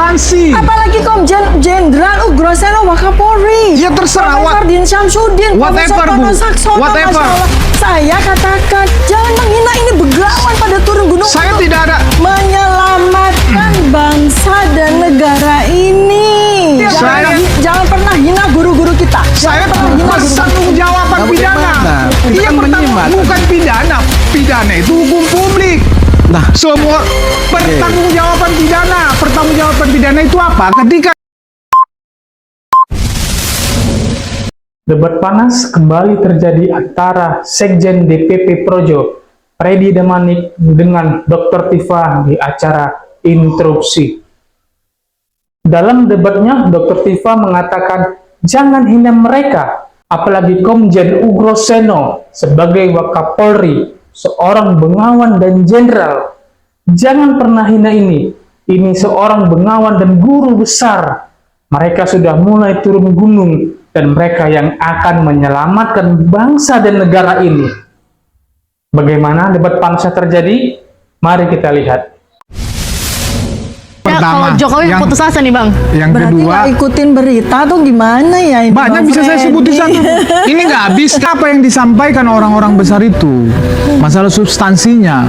substansi. Apalagi Komjen Jenderal Ugroseno Wakapolri. Ya terserah. Profesor Din Syamsuddin, Whatever, Profesor Tono Bu. Saksono, Whatever. Masya Allah. Saya katakan, jangan menghina, ini begawan pada turun gunung Saya untuk tidak ada. menyelamatkan bangsa dan negara ini. Jangan pernah hina guru-guru kita. Saya Jangan pernah hina guru-guru pertanggungjawaban pidana. Iya, bukan pidana. Pidana itu hukum publik. Nah, Semua pertanggungjawaban pidana itu apa? Ketika Debat panas kembali terjadi antara Sekjen DPP Projo, Freddy Damanik, dengan Dr. Tifa di acara Interupsi. Dalam debatnya, Dr. Tifa mengatakan, jangan hina mereka, apalagi Komjen Ugroseno sebagai Wakapolri, seorang bengawan dan jenderal. Jangan pernah hina ini seorang bengawan dan guru besar. Mereka sudah mulai turun gunung, dan mereka yang akan menyelamatkan bangsa dan negara ini. Bagaimana debat panasnya terjadi? Mari kita lihat. pertama, kalau Jokowi yang- putus asa nih Bang. yang Berarti kedua, nggak ikutin berita tuh gimana ya ini, banyak Bang bisa saya sebutin Freddy? satu. Ini nggak habis. Apa yang disampaikan orang-orang besar itu, masalah substansinya.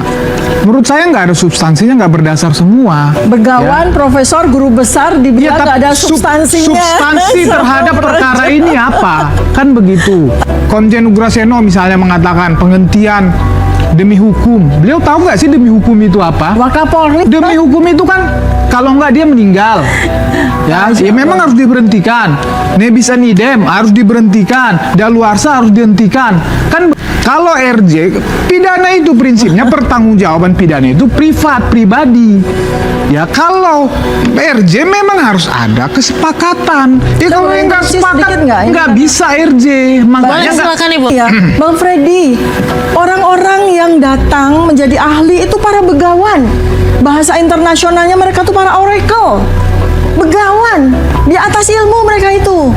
Menurut saya nggak ada substansinya, nggak berdasar semua. Begawan, profesor, guru besar dibilang tapi nggak ada substansinya. substansi terhadap perkara ini apa? Kan begitu. Komjen Ugroseno misalnya mengatakan penghentian demi hukum. Beliau tahu nggak sih demi hukum itu apa? Wakapolri Demi hukum itu kan kalau nggak dia meninggal. Ya memang harus diberhentikan. Nebis and idem harus diberhentikan. Daluarsa harus dihentikan. Kan kalau RJ, pidana itu prinsipnya pertanggungjawaban pidana itu privat, pribadi. Ya kalau RJ memang harus ada kesepakatan. Ya kalau boleh nggak interupsi sepakat sedikit nggak? Ini nggak kan- bisa RJ. Makanya Boleh nggak- silakan Ibu. ya, Bang Freddy, orang-orang yang datang menjadi ahli itu para begawan. Bahasa internasionalnya mereka tuh para oracle. Begawan, di atas ilmu mereka itu.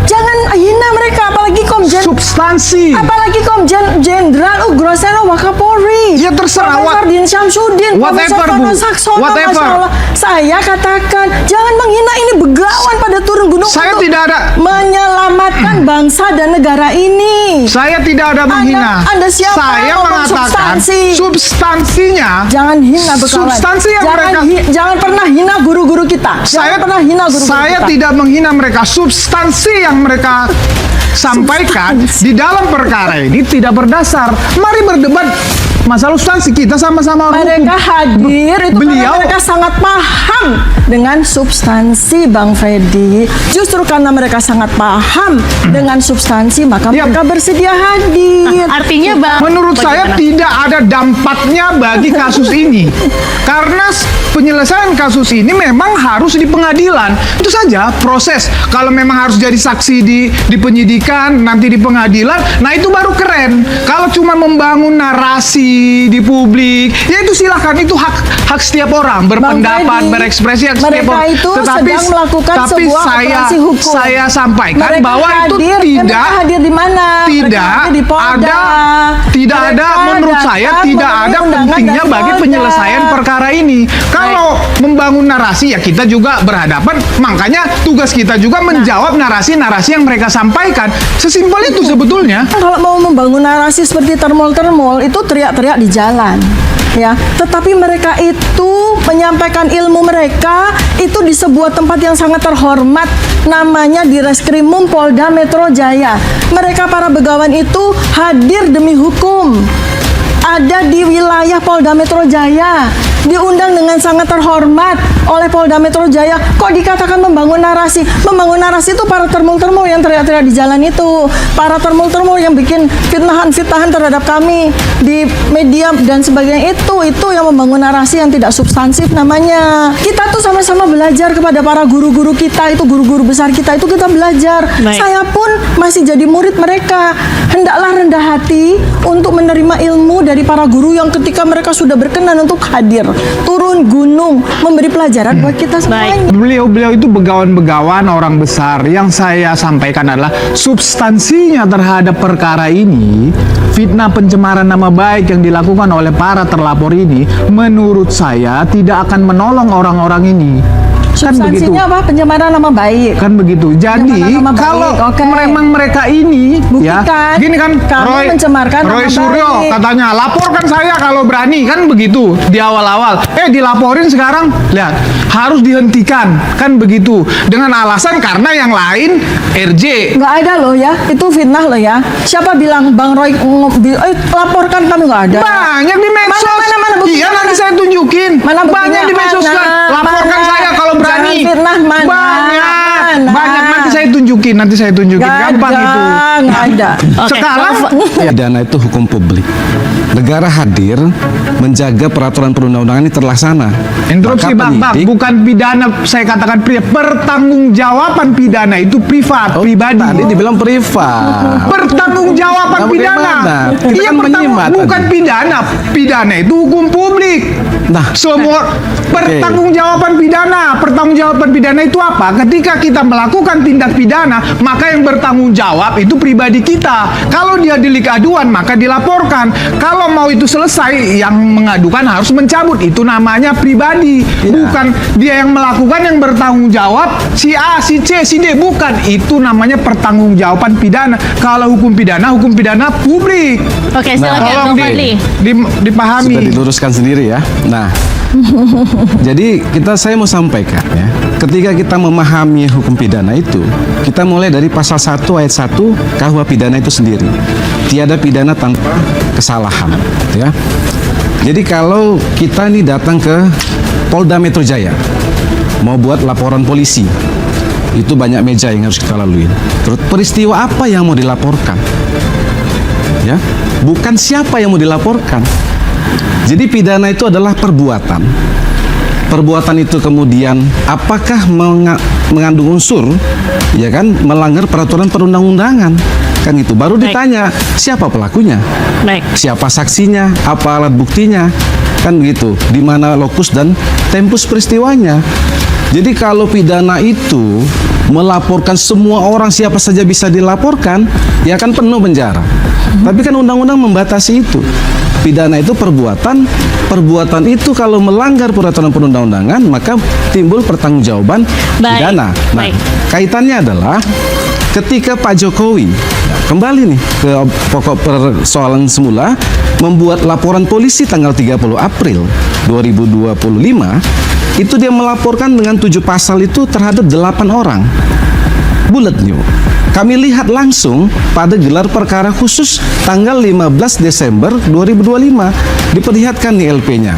Jangan hina mereka, apalagi substansi. Apalagi Komjen Jenderal Ugroseno Wakapolri. Ya terserah. Profesor Din Syamsuddin, Profesor Whatever, Tono Bu. Saksono, Whatever. Masya Allah. Saya katakan, jangan menghina, ini begawan pada turun gunung Saya untuk tidak ada. menyelamatkan bangsa dan negara ini. Saya tidak ada menghina. Anda siapa Saya ngomong mengatakan substansi? substansinya. Jangan hina begawan. Substansi yang Jangan pernah hina guru-guru kita. Saya Jangan pernah hina guru-guru Saya kita. tidak menghina mereka. Substansi yang mereka sampaikan di dalam perkara ini tidak berdasar. Mari berdebat masalah substansi, kita sama-sama Mereka hukum. hadir itu Beliau- karena mereka sangat paham dengan substansi, Bang Freddy. Justru karena mereka sangat paham dengan substansi, maka Ya. mereka bersedia hadir. Artinya Bang, Menurut saya bagaimana? tidak ada dampaknya bagi kasus ini. Karena penyelesaian kasus ini memang harus di pengadilan. Itu saja proses. Kalau memang harus jadi saksi di penyidikan, nanti di pengadilan, nah itu baru keren. Kalau cuma membangun narasi di publik, ya itu silahkan, itu hak setiap orang berpendapat, Freddy, berekspresi hak setiap mereka orang. itu sedang melakukan sebuah operasi hukum. Saya sampaikan Mereka bahwa itu hadir, tidak mereka hadir di mana? tidak Mereka hadir di Polda. tidak ada, Mereka menurut saya datang tidak memenuhi ada undangan pentingnya dari bagi Polda. penyelesaian perkara ini. Kalau membangun narasi, ya kita juga berhadapan, makanya tugas kita juga menjawab narasi-narasi yang mereka sampaikan. Sesimpel itu sebetulnya. Kalau mau membangun narasi seperti termol-termol itu teriak-teriak di jalan. Ya, tetapi mereka itu menyampaikan ilmu mereka itu di sebuah tempat yang sangat terhormat, namanya di Reskrimum Polda Metro Jaya. Mereka para begawan itu hadir demi hukum. Ada di wilayah Polda Metro Jaya, diundang dengan sangat terhormat oleh Polda Metro Jaya. Kok dikatakan membangun narasi? Membangun narasi itu para termul-termul yang teriak-teriak di jalan itu, para termul-termul yang bikin fitnahan-fitnahan terhadap kami di media dan sebagainya, itu yang membangun narasi yang tidak substansif namanya. Kita tuh sama-sama belajar kepada para guru-guru kita, itu guru-guru besar kita itu kita belajar. Baik. Saya pun masih jadi murid mereka. Hendaklah rendah hati untuk menerima ilmu dari para guru yang ketika mereka sudah berkenan untuk hadir, turun gunung, memberi pelajaran buat kita semuanya. Beliau itu begawan-begawan orang besar. Yang saya sampaikan adalah substansinya terhadap perkara ini, fitnah pencemaran nama baik yang dilakukan oleh para terlapor ini, menurut saya tidak akan menolong orang-orang ini. Substansinya apa? Pencemaran nama baik. Kan begitu. Jadi Pencemaran nama baik, kalau oke. memang mereka ini Buktikan, gini kan kamu mencemarkan Roy nama Suryo baik. katanya laporkan saya kalau berani, kan begitu di awal-awal. Dilaporin sekarang lihat harus dihentikan, kan begitu, dengan alasan karena yang lain RJ. Nggak ada loh ya, itu fitnah loh ya. Siapa bilang Bang Roy laporkan kami? Nggak ada. Banyak di medsos. Mana buktinya? Iya, nanti saya tunjukin. Mana buktinya? Banyak di medsos kan. Mana? Laporkan Mana? saya kalau berani. Jangan fitnah, mana? Banyak. Mana? Banyak, nanti saya tunjukin. Gampang itu. Nggak ada. Sekarang Pidana itu hukum publik. Negara hadir menjaga peraturan perundang-undangan ini terlaksana. interupsi Maka Bang, penyidik- bukan pidana, saya katakan pertanggungjawaban pidana itu privat, pribadi. Tadi dibilang privat. Pertanggungjawaban Nah, pidana. bagaimana? Kita Iya, kan menyimak bukan tadi. pidana. Pidana itu hukum publik. Nah, Semua pertanggungjawaban pidana. Pertanggungjawaban pidana itu apa? Ketika kita melakukan tindak pidana, maka yang bertanggung jawab itu pribadi kita. Kalau dia delik aduan, maka dilaporkan. Kalau mau itu selesai, yang mengadukan harus mencabut. Itu namanya pribadi. Bukan dia yang melakukan yang bertanggung jawab si A, si C, si D. Bukan. Itu namanya pertanggungjawaban pidana. Kalau hukum pidana publik. Oke, silakan Tolong Bang Fadli. dipahami. Sudah diluruskan sendiri ya. Nah, jadi saya mau sampaikan ya, ketika kita memahami hukum pidana itu, kita mulai dari pasal 1 ayat 1 KUH pidana itu sendiri. Tiada pidana tanpa kesalahan, ya. Jadi kalau kita nih datang ke Polda Metro Jaya, mau buat laporan polisi, itu banyak meja yang harus kita lalui. Terus peristiwa apa yang mau dilaporkan? Ya, bukan siapa yang mau dilaporkan. Jadi pidana itu adalah perbuatan. Perbuatan itu kemudian apakah mengandung unsur, ya kan, melanggar peraturan perundang-undangan, kan itu. Baru Baik. ditanya siapa pelakunya, Baik. siapa saksinya, apa alat buktinya, kan begitu. Di mana lokus dan tempus peristiwanya. Jadi kalau pidana itu melaporkan semua orang, siapa saja bisa dilaporkan, ya kan penuh penjara. Tapi kan undang-undang membatasi itu. Pidana itu perbuatan itu kalau melanggar peraturan perundang-undangan maka timbul pertanggungjawaban Baik, pidana. Nah, baik. kaitannya adalah ketika Pak Jokowi kembali nih ke pokok persoalan semula, membuat laporan polisi tanggal 30 April 2025, itu dia melaporkan dengan 7 pasal itu terhadap 8 orang. Bulat new. Kami lihat langsung pada gelar perkara khusus tanggal 15 Desember 2025. Diperlihatkan nih LP-nya.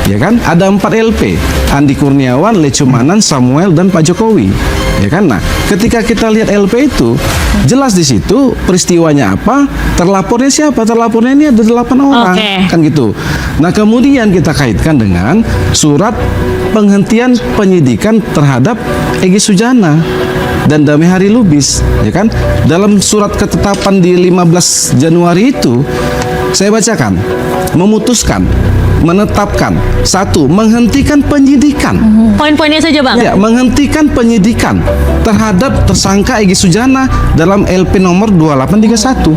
Ya kan? Ada 4 LP. Andi Kurniawan, Lecumanan, Samuel, dan Pak Jokowi. Ya kan? Nah, ketika kita lihat LP itu, jelas di situ peristiwanya apa, terlapornya siapa? Terlapornya ini ada 8 orang. Oke. Kan gitu. Nah, kemudian kita kaitkan dengan surat penghentian penyidikan terhadap Egy Sujana dan Damai Hari Lubis, ya kan? Dalam surat ketetapan di 15 Januari itu, saya bacakan, memutuskan, menetapkan, 1. Menghentikan penyidikan. Poin-poinnya saja, Bang. Ya, menghentikan penyidikan terhadap tersangka Egy Sujana dalam LP nomor 2831.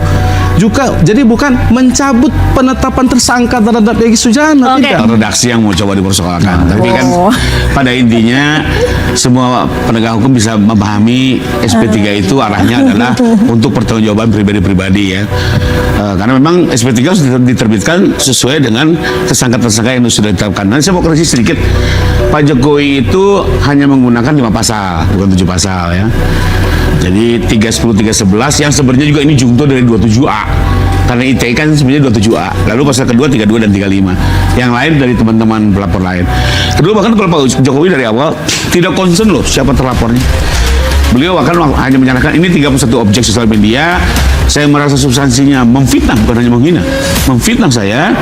Juga jadi bukan mencabut penetapan tersangka terhadap Egy Sujana, Oke. tidak. Redaksi yang mau coba dipersoalkan. Tapi kan pada intinya semua penegak hukum bisa memahami SP3 itu arahnya adalah untuk pertanggungjawaban pribadi-pribadi ya. Karena memang SP3 harus diterbitkan sesuai dengan tersangka-tersangka yang sudah ditetapkan. Nanti saya mau koreksi sedikit. Pak Jokowi itu hanya menggunakan 5 pasal, bukan 7 pasal ya. Jadi 310, 311 yang sebenarnya juga ini jungto dari 27A. Karena ITE kan sebenarnya 27A. Lalu pasal kedua 32 dan 35. Yang lain dari teman-teman pelapor lain. Kedua bahkan kalau Pak Jokowi dari awal tidak concern loh siapa terlapornya. Beliau bahkan hanya menyatakan ini 31 objek sosial media. Saya merasa substansinya memfitnah, bukan hanya menghina. Memfitnah saya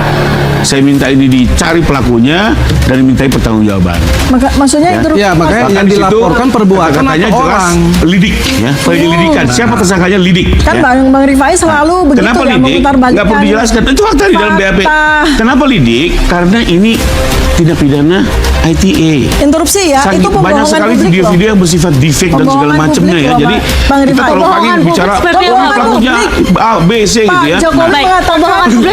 minta ini dicari pelakunya dan dimintai pertanggungjawaban. Maksudnya interupsi. Ya, makanya Bahkan yang di situ dilaporkan perbuatan kata-katanya atau jelas orang. lidik ya, penyelidikan. Siapa tersangkanya lidik. Kan ya. Bang Rifai selalu begitu Kenapa ya, lidik? memutarbalikkan Nggak perlu dijelaskan. Itu fakta di dalam BAP. fakta. Kenapa lidik? Karena ini tindak pidana ITE. Interupsi ya, itu Banyak pembohongan sekali publik video-video yang bersifat defect dan segala Pembohongan macamnya publik ya. loh, Jadi Bang kita Rifai. kalau pagi Pembohongan bicara publik seperti apa? pelakunya A, B, C gitu ya. Pak Jokowi Baik. mengatakan Pembohongan publik